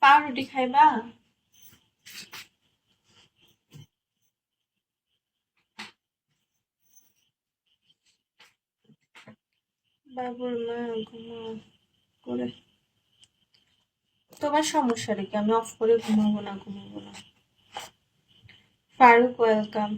পাউরুটি খাইবা? বাবুর মা ঘুমাও করে। তোমার সমস্যা রেখে আমি অফ করে ঘুমাবো না, ঘুমাবো না। ফারুক ওয়েলকাম।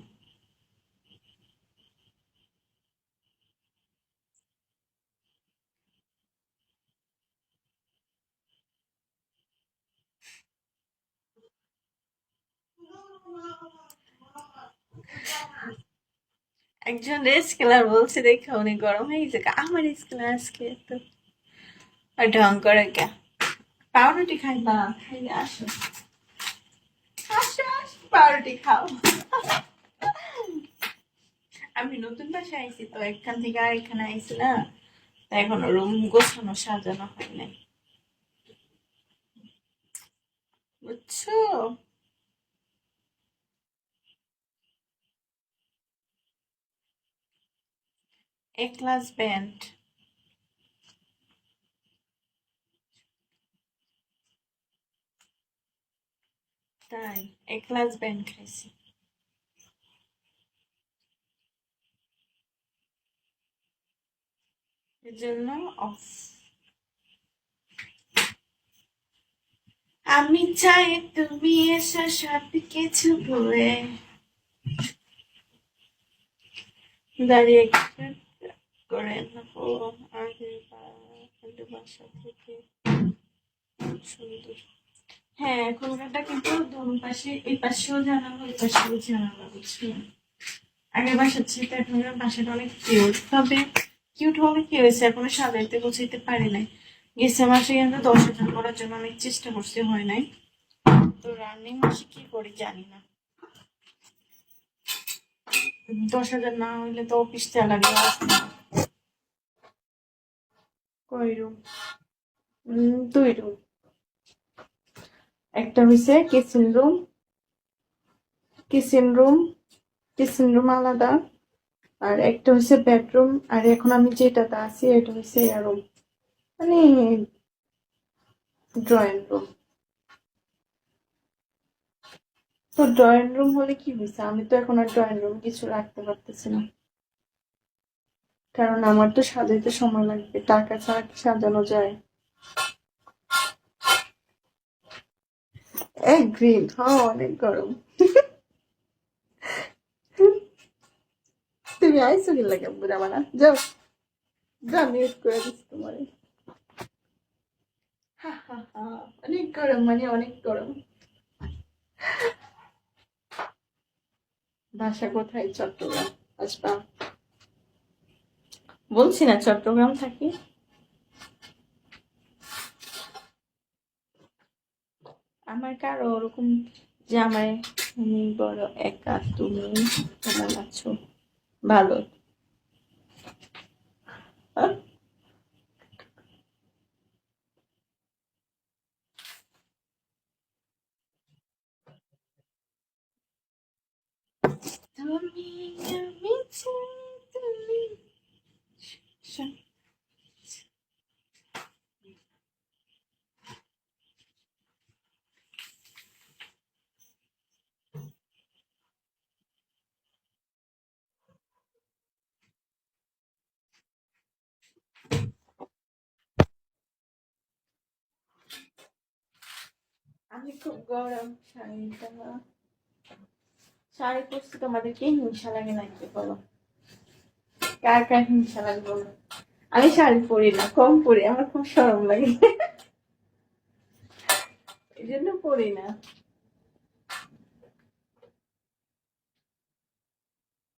একজন স্কেলার বলছে দেখে অনেক গরম হয়ে গেছে, আমার স্কেলার আজকে তো ঢং করে কে। পাউরুটি খাইবা? খাইলে আসো, আসো আসো পাউরুটি খাও। আমি নতুন বাসায় আইছি তো, এখান থেকে আর এখানে আইছি না, তাই এখনো রুম গোছানো সাজানো হয় নাই, বুঝছো? এ ক্লাস ব্যান্ড। তাই এ ক্লাস ব্যান্ড খাইছি, এর জন্য অফ। আমি চাই তুমি এসে সব কিছু ভুলে দাঁড়িয়ে করে নেবো আগে বাসা থেকে। সুন্দর। হ্যাঁ এখনকারটা কিন্তু দোনো পাশে, এই পাশেও জানাবো এই পাশেও জানাবো, বুঝছো? আগের বাসার চেয়ে এখনকার বাসাটা অনেক কিউট, তবে কিউট হলে কি হয়েছে, এখনো সাজাইতে গোছাইতে পারি নাই। গেছে মাসে কিন্তু 10,000 করার জন্য অনেক চেষ্টা করতে হয় নাই, তো রানিং মাসে কি করি জানি না। 10,000 না হইলে তো অফিস চালাবে। কয় রুম? 2 রুম। একটা হইছে কিচেন রুম আলাদা, আর একটা হচ্ছে বেডরুম, আর এখন আমি যেটাতে আছি এটা হচ্ছে রুম, মানে ড্রয়িং রুম। তো ড্রয়িং রুম হলে কি হয়েছে, আমি তো এখন আর ড্রয়িং রুম কিছু রাখতে পারতেছি না, কারণ আমার তো সাজাইতে সময় লাগবে, টাকা ছাড়া কি সাজানো যায়? এই গ্রিন, হ্যাঁ অনেক গরম। তুমি আইসো কি লাগে বুড়া বানা, যাও যা, মিউট করে দিচ্ছি তোমার। অনেক গরম, মানে অনেক গরম। বাসা কোথায়? চট্টগ্রাম। আসবা? বলছি না চট্টগ্রাম থাকি। আমার কারো ওরকম জামাই, তুমি বড় একা, তুমি কেমন আছো? ভালো। তুমি আমি চাই, তুমি আমি খুব গরম। শাড়ি পরছি, তোমাদের কি হিংসা লাগে নাকি বলো? কার কার হিংসা লাগে বলো? আমি শাড়ি পরি না, কম পরি, আমার খুব শরম লাগে, এই জন্য পরি না।